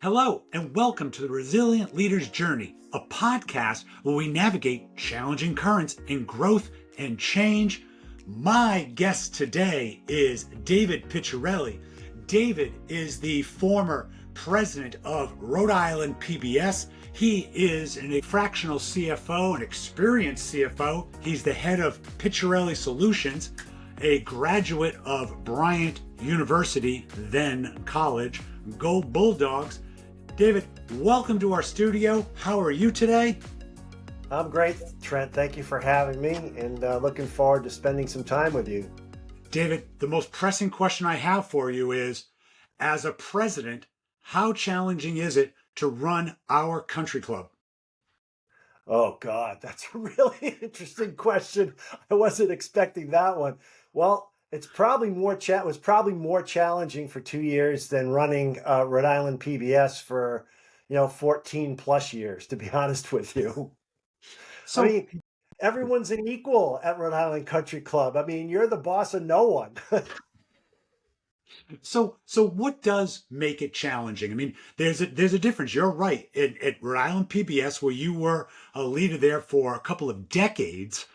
Hello, and welcome to the Resilient Leader's Journey, a podcast where we navigate challenging currents in growth and change. My guest today is David Piccerelli. David is the former president of Rhode Island PBS. He is a fractional CFO, an experienced CFO. He's the head of Piccerelli Solutions, a graduate of Bryant University, then college. Go Bulldogs. David, welcome to our studio. How are you today? I'm great, Trent. Thank you for having me, and looking forward to spending some time with you. David, the most pressing question I have for you is, as a president, how challenging is it to run our country club? Oh, God, that's a really interesting question. I wasn't expecting that one. Well, it's probably was probably more challenging for 2 years than running Rhode Island PBS for 14 plus years, to be honest with you. I So, mean, everyone's an equal at Rhode Island Country Club. I mean, you're the boss of no one. so what does make it challenging? I mean, there's a difference. You're right. At Rhode Island PBS, where you were a leader there for a couple of decades,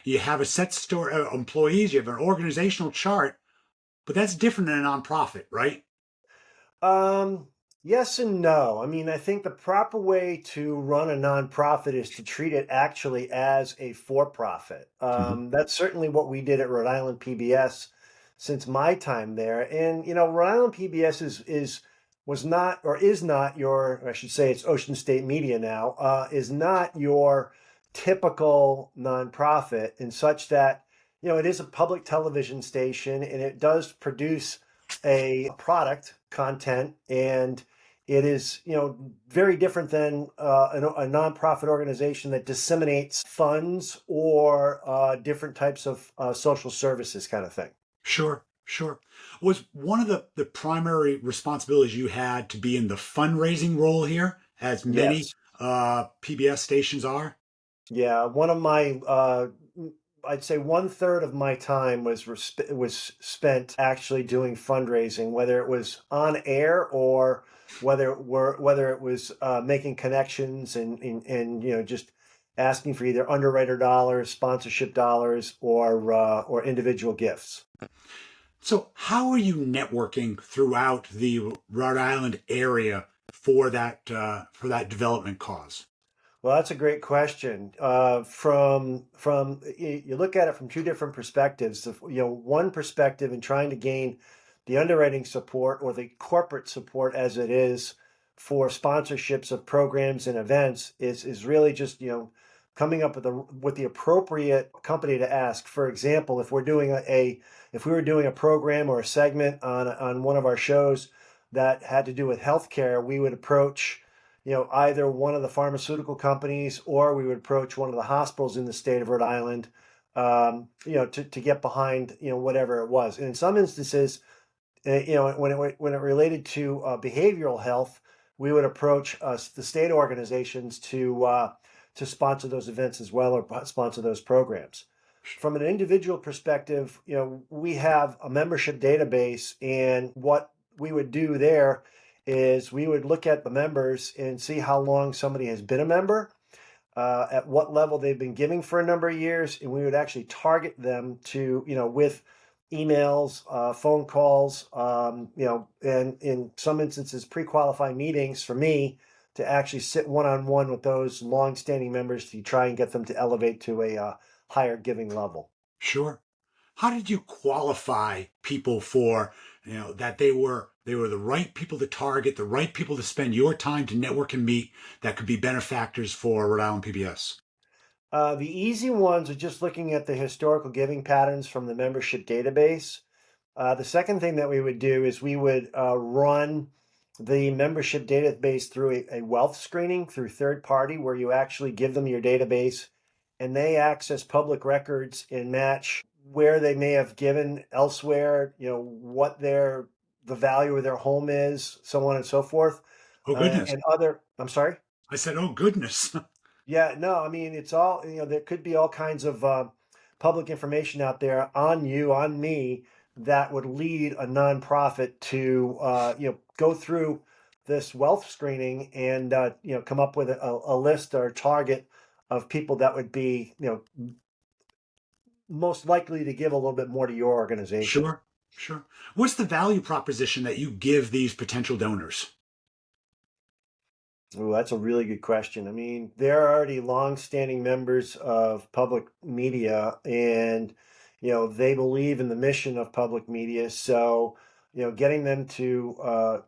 you have a set store employees, you have an organizational chart, but that's different than a nonprofit, right? Um, yes and no. I mean, I think the proper way to run a nonprofit is to treat it actually as a for-profit. Mhm. That's certainly what we did at Rhode Island PBS since my time there. And Rhode Island PBS was not or is not your, or I should say, it's Ocean State Media now, is not your typical nonprofit in such that it is a public television station and it does produce a product content, and it is very different than a nonprofit organization that disseminates funds or different types of social services kind of thing. Sure, sure. Was one of the primary responsibilities you had to be in the fundraising role here, as many Yes. PBS stations are? Yeah, one of my I'd say one third of my time was spent actually doing fundraising, whether it was on air or whether it was making connections and just asking for either underwriter dollars, sponsorship dollars, or individual gifts. So, how are you networking throughout the Rhode Island area for that development cause? Well, that's a great question. From you look at it from two different perspectives. One perspective in trying to gain the underwriting support or the corporate support, as it is, for sponsorships of programs and events is really just coming up with the appropriate company to ask. For example, if we were doing a program or a segment on one of our shows that had to do with healthcare, we would approach either one of the pharmaceutical companies, or we would approach one of the hospitals in the state of Rhode Island, to get behind, whatever it was. And in some instances, when it related to behavioral health, we would approach the state organizations to sponsor those events as well, or sponsor those programs. From an individual perspective, we have a membership database, and what we would do there is we would look at the members and see how long somebody has been a member, at what level they've been giving for a number of years, and we would actually target them to, with emails, phone calls, and in some instances, pre-qualifying meetings for me to actually sit one-on-one with those long-standing members to try and get them to elevate to a higher giving level. Sure. How did you qualify people for, that they were the right people to target, the right people to spend your time to network and meet that could be benefactors for Rhode Island PBS? The easy ones are just looking at the historical giving patterns from the membership database. The second thing that we would do is we would run the membership database through a wealth screening through third party, where you actually give them your database and they access public records and match where they may have given elsewhere, what the value of their home is, so on and so forth. Oh, goodness. I'm sorry. I said, oh, goodness. Yeah, no, I mean, it's all, there could be all kinds of public information out there on you, on me, that would lead a nonprofit to, go through this wealth screening and come up with a list or a target of people that would be most likely to give a little bit more to your organization. Sure, sure. What's the value proposition that you give these potential donors? Oh, that's a really good question. I mean, they're already long-standing members of public media, and they believe in the mission of public media. So, getting them to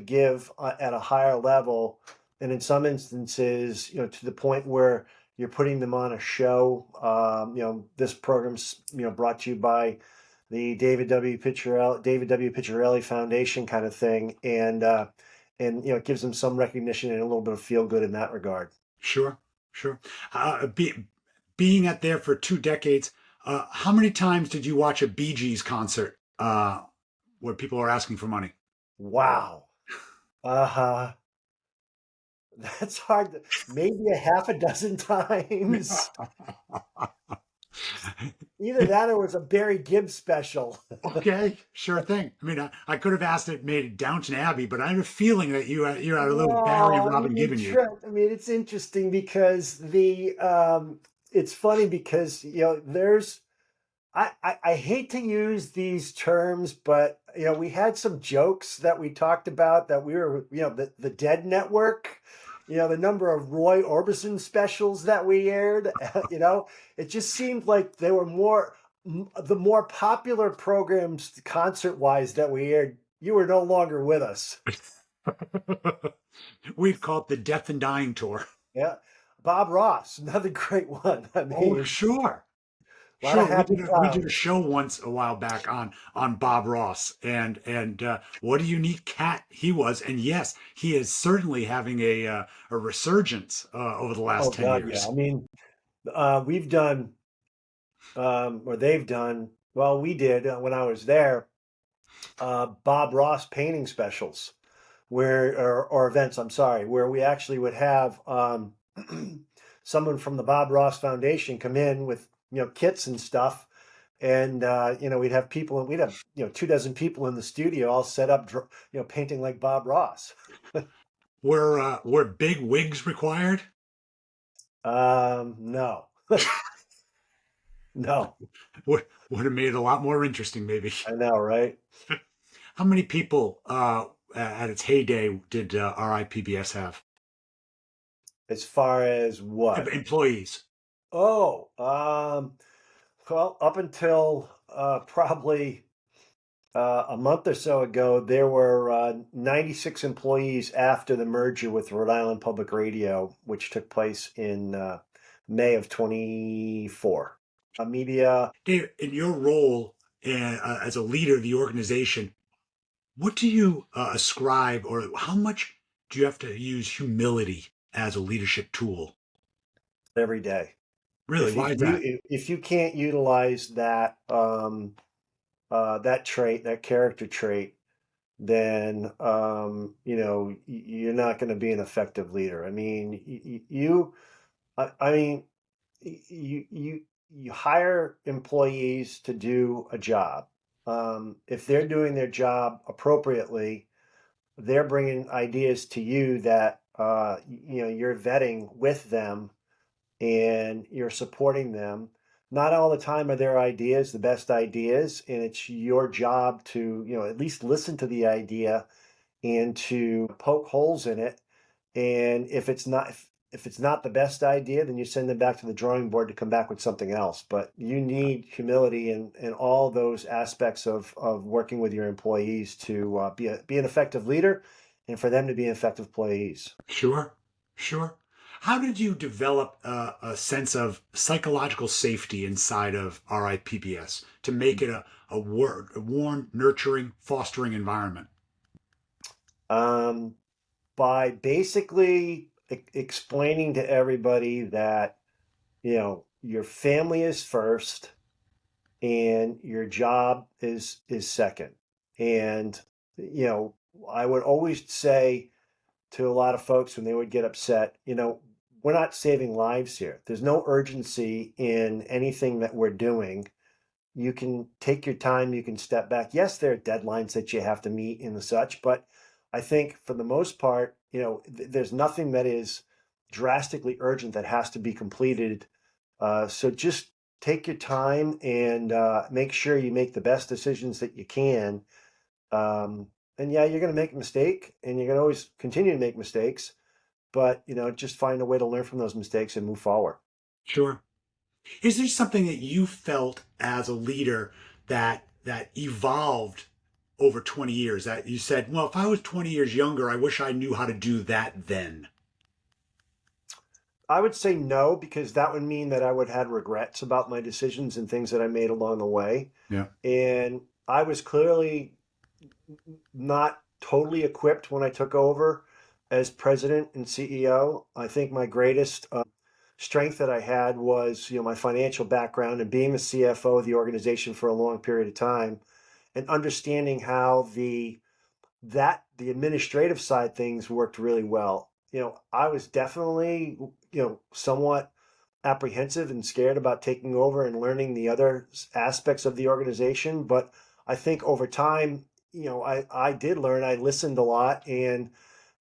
give at a higher level, and in some instances, to the point where you're putting them on a show. This program's brought to you by the David W. Piccerelli Foundation kind of thing, and it gives them some recognition and a little bit of feel good in that regard. Sure, sure. Being at there for 2 decades, how many times did you watch a Bee Gees concert where people are asking for money? Wow. Uh-huh. That's hard. Maybe a half a dozen times. Either that or it was a Barry Gibb special. Okay, sure thing. I mean, I could have asked it made Downton Abbey, but I have a feeling that you had a little Barry No, Robin given you. Trent, I mean, it's interesting because it's funny because there's I hate to use these terms, but we had some jokes that we talked about that we were the Dead Network, the number of Roy Orbison specials that we aired. It just seemed like they were the more popular programs concert wise that we aired. You were no longer with us. We'd call it the Death and Dying Tour. Yeah, Bob Ross, another great one. I Oh, mean, sure. a lot of Sure, happy we did a clowns. show once a while back on Bob Ross, and what a unique cat he was. And yes, he is certainly having a resurgence over the last Oh ten God, yeah. years. I mean, we've done, or they've done. Well, we did when I was there. Bob Ross painting specials, or events. I'm sorry, where we actually would have someone from the Bob Ross Foundation come in with kits and stuff, and we'd have people, we'd have 24 people in the studio all set up, painting like Bob Ross. Were big wigs required? No, no, Would have made it a lot more interesting, maybe. I know, right? How many people at its heyday did RIPBS have? As far as what? Employees. Oh, well, up until probably a month or so ago, there were 96 employees after the merger with Rhode Island Public Radio, which took place in May of 24. Media. Dave, in your role as a leader of the organization, what do you ascribe, or how much do you have to use humility as a leadership tool? Every day. Really, why is that? If you can't utilize that that trait, that character trait, then you're not going to be an effective leader. I mean, I mean, you hire employees to do a job. If they're doing their job appropriately, they're bringing ideas to you that you're vetting with them and you're supporting them. Not all the time are their ideas the best ideas, and it's your job to at least listen to the idea and to poke holes in it. And if it's not the best idea, then you send them back to the drawing board to come back with something else. But you need humility in all those aspects of working with your employees to be an effective leader, and for them to be effective employees. Sure, sure. How did you develop a sense of psychological safety inside of RIPBS to make it a warm, nurturing, fostering environment? By basically explaining to everybody that your family is first and your job is second. And I would always say to a lot of folks when they would get upset, we're not saving lives here. There's no urgency in anything that we're doing. You can take your time, you can step back. Yes, there are deadlines that you have to meet and such, but I think for the most part, there's nothing that is drastically urgent that has to be completed. So just take your time and make sure you make the best decisions that you can. And yeah, you're going to make a mistake and you're going to always continue to make mistakes, but just find a way to learn from those mistakes and move forward. Sure. Is there something that you felt as a leader that evolved over 20 years that you said, well, if I was 20 years younger, I wish I knew how to do that then? I would say no, because that would mean that I would have had regrets about my decisions and things that I made along the way. Yeah. And I was clearly not totally equipped when I took over as president and CEO. I think my greatest strength that I had was, my financial background and being the CFO of the organization for a long period of time, and understanding how the administrative side things worked really well. I was definitely, somewhat apprehensive and scared about taking over and learning the other aspects of the organization. But I think over time, I did learn. I listened a lot, and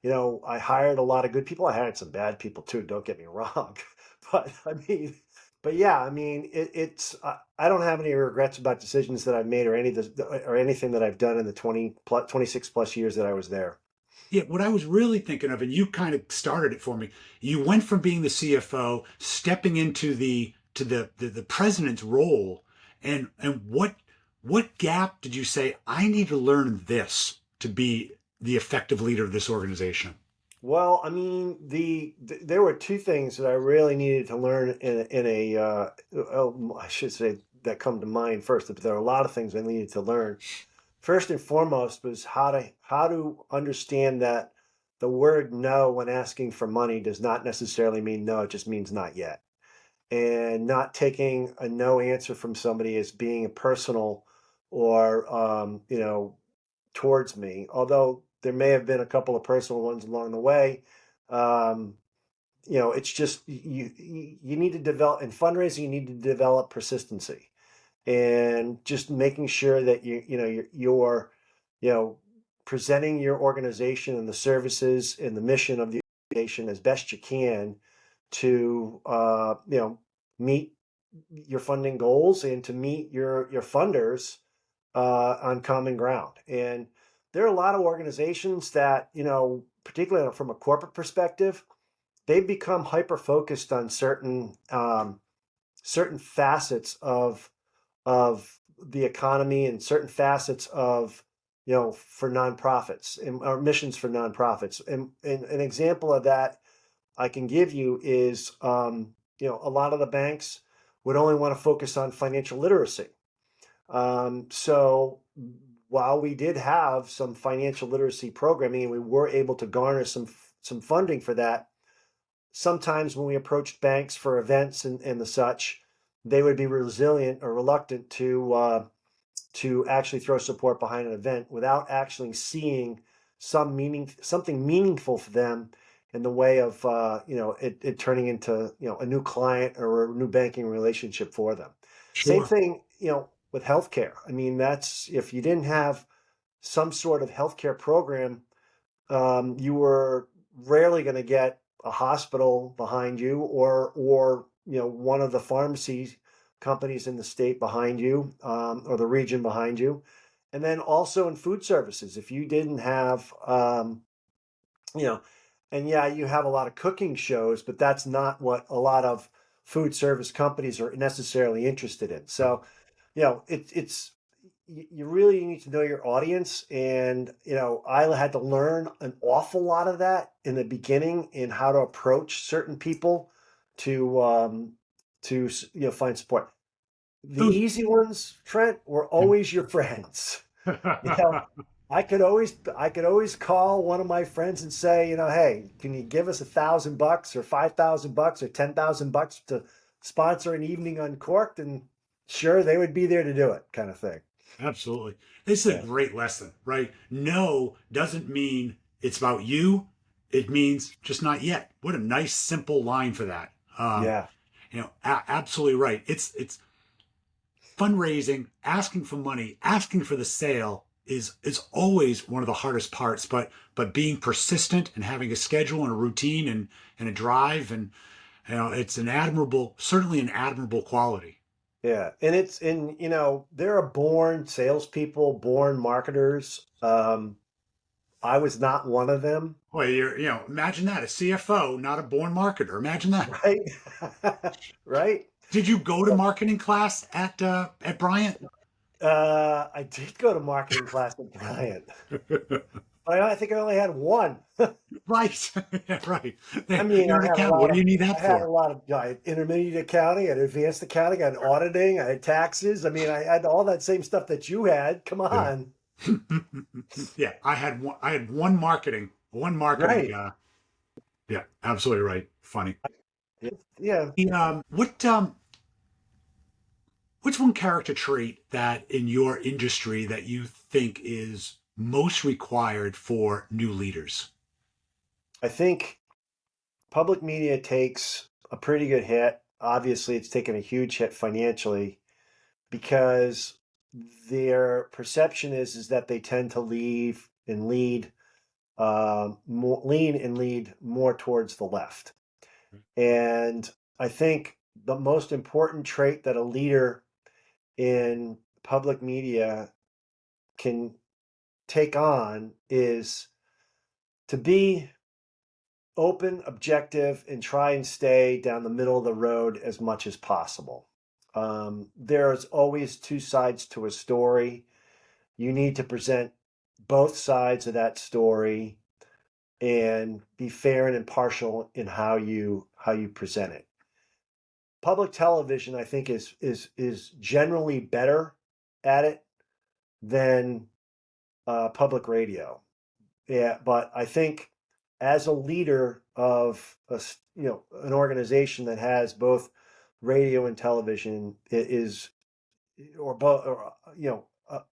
I hired a lot of good people. I hired some bad people too, don't get me wrong. But but yeah, I don't have any regrets about decisions that I've made or anything that I've done in the 26 plus years that I was there. Yeah, what I was really thinking of, and you kind of started it for me, you went from being the CFO, stepping into the president's role, and what gap did you say, I need to learn this to be the effective leader of this organization? Well, there were two things that I really needed to learn I should say that come to mind first, but there are a lot of things I needed to learn. First and foremost was how to understand that the word no when asking for money does not necessarily mean no, it just means not yet. And not taking a no answer from somebody as being personal or towards me, although there may have been a couple of personal ones along the way. um, it's just you need to develop in fundraising. You need to develop persistency, and just making sure that you're presenting your organization and the services and the mission of the organization as best you can to meet your funding goals and to meet your funders on common ground. And there are a lot of organizations that, particularly from a corporate perspective, they've become hyper focused on certain facets of the economy and certain facets of for nonprofits and or missions for nonprofits. And an example of that I can give you is a lot of the banks would only want to focus on financial literacy. So while we did have some financial literacy programming and we were able to garner some funding for that, sometimes when we approached banks for events and the such, they would be resilient or reluctant to actually throw support behind an event without actually seeing something meaningful for them in the way of it turning into a new client or a new banking relationship for them. Same Sure. thing with healthcare. That's if you didn't have some sort of healthcare program, you were rarely going to get a hospital behind you or one of the pharmacy companies in the state behind you, or the region behind you. And then also in food services, if you didn't have you know and yeah, you have a lot of cooking shows, but that's not what a lot of food service companies are necessarily interested in. So it's you really need to know your audience. And I had to learn an awful lot of that in the beginning, in how to approach certain people to find support. The Those, easy ones, Trent, were always your friends. you know I could always call one of my friends and say, hey, can you give us $1,000 or $5,000 or $10,000 to sponsor an evening uncorked? And sure, they would be there to do it, kind of thing. Absolutely. This is a Yeah. great lesson, right? No doesn't mean it's about you. It means just not yet. What a nice, simple line for that. Yeah. Absolutely right. It's fundraising, asking for money, asking for the sale is always one of the hardest parts, but being persistent and having a schedule and a routine and a drive, and it's an admirable, certainly an admirable quality. Yeah, and there are born salespeople, born marketers. I was not one of them, Well, imagine that, a CFO, not a born marketer. Imagine that. right? Right. Did you go to marketing class at Bryant? I did go to marketing class with Bryant. I think I only had one. Right. Yeah, right. I mean, You're an accountant. What do you need I that had a for? lot of I had intermediate accounting, I had advanced accounting, I had auditing, I had taxes. I mean, I had all that same stuff that you had. Come Yeah. on. Yeah, I had one marketing. Right. Yeah, absolutely right. Funny. Yeah. What's one character trait that in your industry that you think is most required for new leaders? I think public media takes a pretty good hit. Obviously, it's taken a huge hit financially because their perception is that they tend to lean and lead more towards the left. And I think the most important trait that a leader in public media can take on is to be open, objective, and try and stay down the middle of the road as much as possible. There's always two sides to a story. You need to present both sides of that story and be fair and impartial in how you present it. Public television, I think, is generally better at it than public radio. Yeah, but I think as a leader of an organization that has both radio and television, it is or both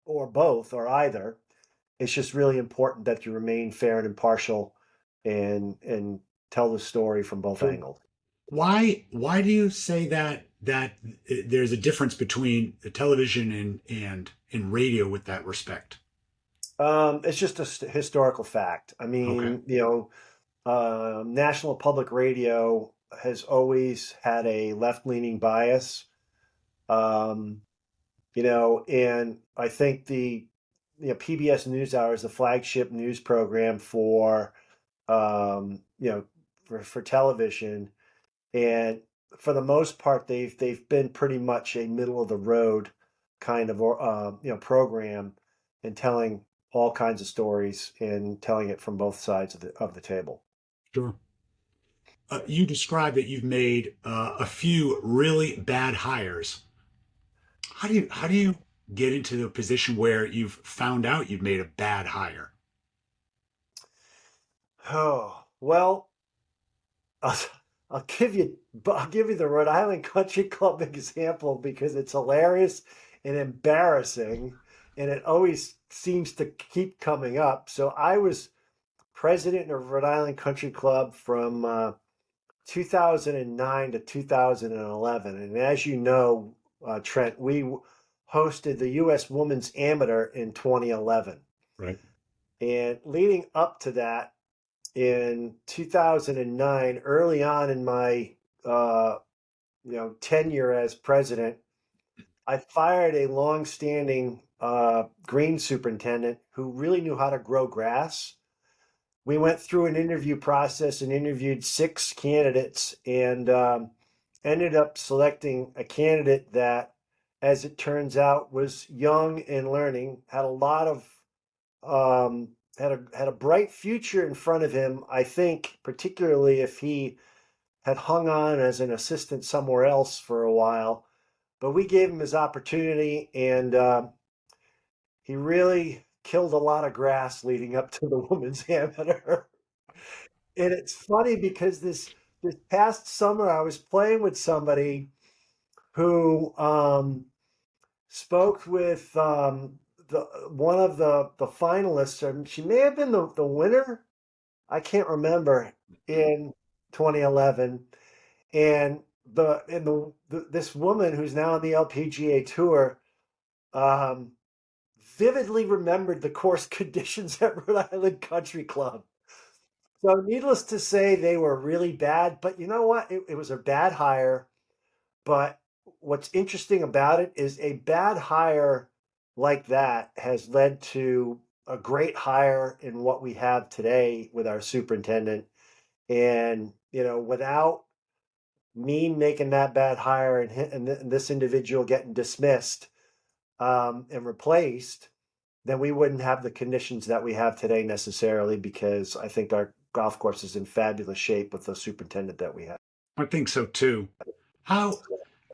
or both or either. It's just really important that you remain fair and impartial and tell the story from both So angles. why do you say that there's a difference between the television and radio with that respect? It's just a historical fact. I Okay. mean, National Public Radio has always had a left-leaning bias. Um, and I think the PBS NewsHour is the flagship news program for um, you know for television, and for the most part, they've been pretty much a middle of the road kind of program, and telling all kinds of stories and telling it from both sides of the table. Sure. You described that you've made a few really bad hires. How do you get into the position where you've found out you've made a bad hire? Oh well, I'll, I'll give you the Rhode Island Country Club example because it's hilarious and embarrassing, and it always seems to keep coming up. So I was president of Rhode Island Country Club from 2009 to 2011, and as you know, Trent, we hosted the U.S. Women's Amateur in 2011, Right. and leading up to that, in 2009, early on in my uh, tenure as president, I fired a long-standing green superintendent who really knew how to grow grass. We went through an interview process and interviewed 6 candidates, and ended up selecting a candidate that, as it turns out, was young and learning, had a lot of had a bright future in front of him. I think, particularly if he had hung on as an assistant somewhere else for a while. But we gave him his opportunity, and he really killed a lot of grass leading up to the women's amateur. And it's funny because this past summer I was playing with somebody who spoke with the one of the finalists, and she may have been the winner. I can't remember, in 2011. And this woman who's now on the LPGA tour, um, vividly remembered the course conditions at Rhode Island Country Club. So, needless to say, they were really bad. But you know what? It was a bad hire. But what's interesting about it is a bad hire like that has led to a great hire in what we have today with our superintendent. And, without me making that bad hire and this individual getting dismissed and replaced, then we wouldn't have the conditions that we have today necessarily, because I think our golf course is in fabulous shape with the superintendent that we have. I think so too. How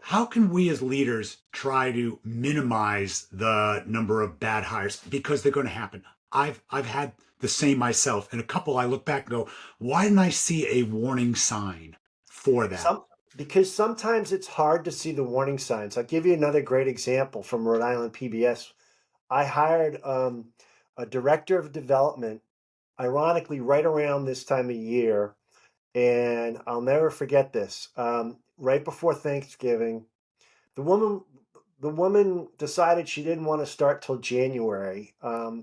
how can we as leaders try to minimize the number of bad hires, because they're going to happen? I've had the same myself, and a couple I look back and go, why didn't I see a warning sign for that? Because sometimes it's hard to see the warning signs. I'll give you another great example from Rhode Island PBS. I hired a director of development, ironically, right around this time of year, and I'll never forget this. Right before Thanksgiving, the woman decided she didn't want to start till January.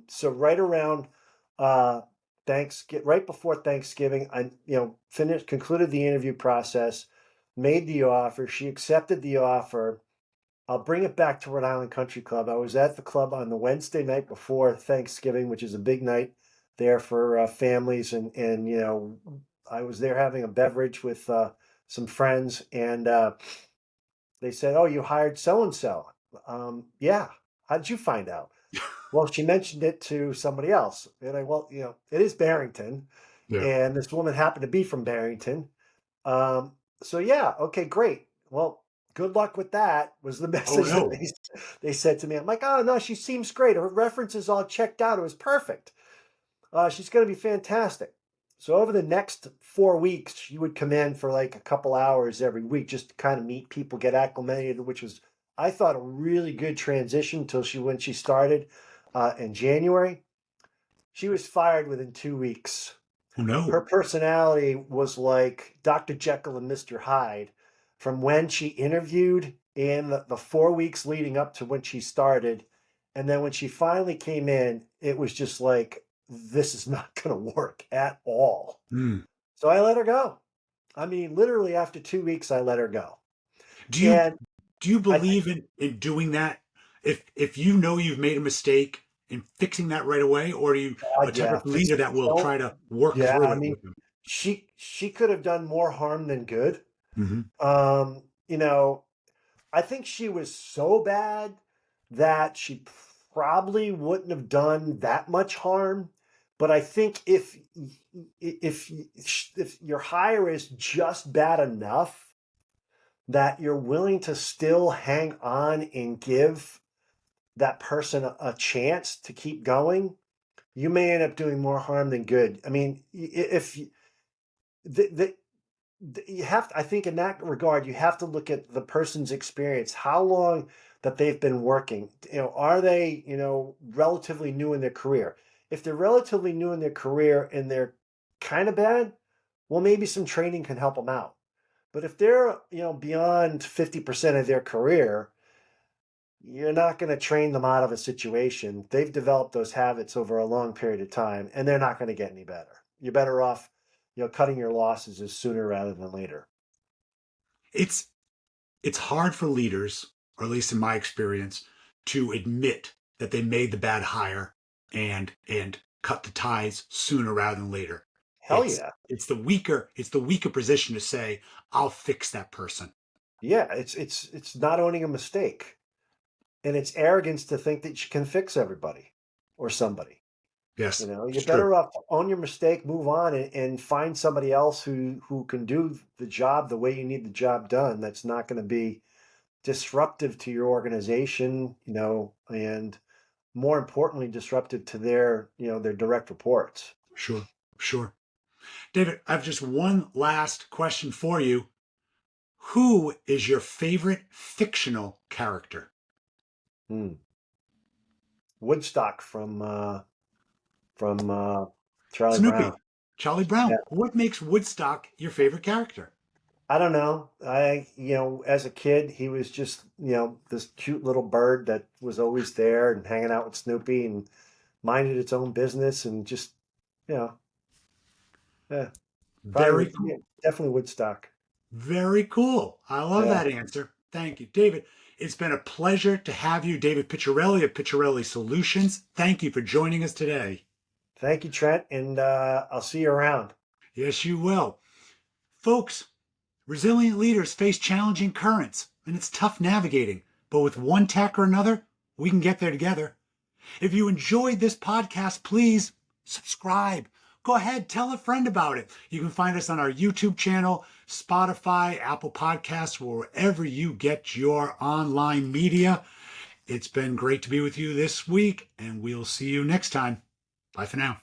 So right around right before Thanksgiving, I concluded the interview process, made the offer. She accepted the offer. I'll bring it back to Rhode Island Country Club. I was at the club on the Wednesday night before Thanksgiving, which is a big night there for families, and I was there having a beverage with some friends, and they said, "Oh, you hired so and so." Yeah. How did you find out? Well, she mentioned it to somebody else, and it is Barrington, Yeah. and this woman happened to be from Barrington. So yeah, okay, great. Well, good luck with that was the Oh message that no. they said to me. I'm like, oh no, she seems great. Her references all checked out. It was perfect. She's going to be fantastic. So over the next 4 weeks, she would come in for like a couple hours every week just to kind of meet people, get acclimated, which was, I thought, a really good transition when she started in January. She was fired within 2 weeks. Oh no. Her personality was like Dr. Jekyll and Mr. Hyde from when she interviewed and the 4 weeks leading up to when she started. And then when she finally came in, it was just like, this is not going to work at all. Mm. So I let her go. I mean, literally after 2 weeks, I let her go. Do you And do you I, believe in doing that? If you know you've made a mistake, in fixing that right away, or are you a type yeah, of leader that will don't, try to work yeah, I through it mean, with them? she could have done more harm than good. Hmm. Um, you know, I think she was so bad that she probably wouldn't have done that much harm. But I think if if your hire is just bad enough that you're willing to still hang on and give that person a chance to keep going, you may end up doing more harm than good. I mean, if the you have to, I think in that regard, you have to look at the person's experience, how long that they've been working. Are they, relatively new in their career? If they're relatively new in their career and they're kind of bad, well, maybe some training can help them out. But if they're, beyond 50% of their career, you're not going to train them out of a situation. They've developed those habits over a long period of time, and they're not going to get any better. You're better off, cutting your losses as sooner rather than later. It's it's hard for leaders, or at least in my experience, to admit that they made the bad hire and cut the ties sooner rather than later. Hell It's yeah. it's the weaker position to say, I'll fix that person. Yeah, it's not owning a mistake. And it's arrogance to think that you can fix everybody or somebody. Yes, You're it's true. better off to own your mistake, move on, and find somebody else who can do the job the way you need the job done. That's not going to be disruptive to your organization, and more importantly, disruptive to their direct reports. Sure, sure. David, I have just one last question for you. Who is your favorite fictional character? Hmm. Woodstock from Charlie Brown. Snoopy, Charlie Yeah. Brown. What makes Woodstock your favorite character? I don't know. As a kid, he was just, this cute little bird that was always there and hanging out with Snoopy and minded its own business and just, you know, yeah, probably Very yeah, cool. definitely Woodstock. Very cool. I love Yeah. that answer. Thank you, David. It's been a pleasure to have you, David Piccerelli of Piccerelli Solutions. Thank you for joining us today. Thank you, Trent, and I'll see you around. Yes, you will. Folks, resilient leaders face challenging currents, and it's tough navigating. But with one tack or another, we can get there together. If you enjoyed this podcast, please subscribe. Go ahead, tell a friend about it. You can find us on our YouTube channel, Spotify, Apple Podcasts, wherever you get your online media. It's been great to be with you this week, and we'll see you next time. Bye for now.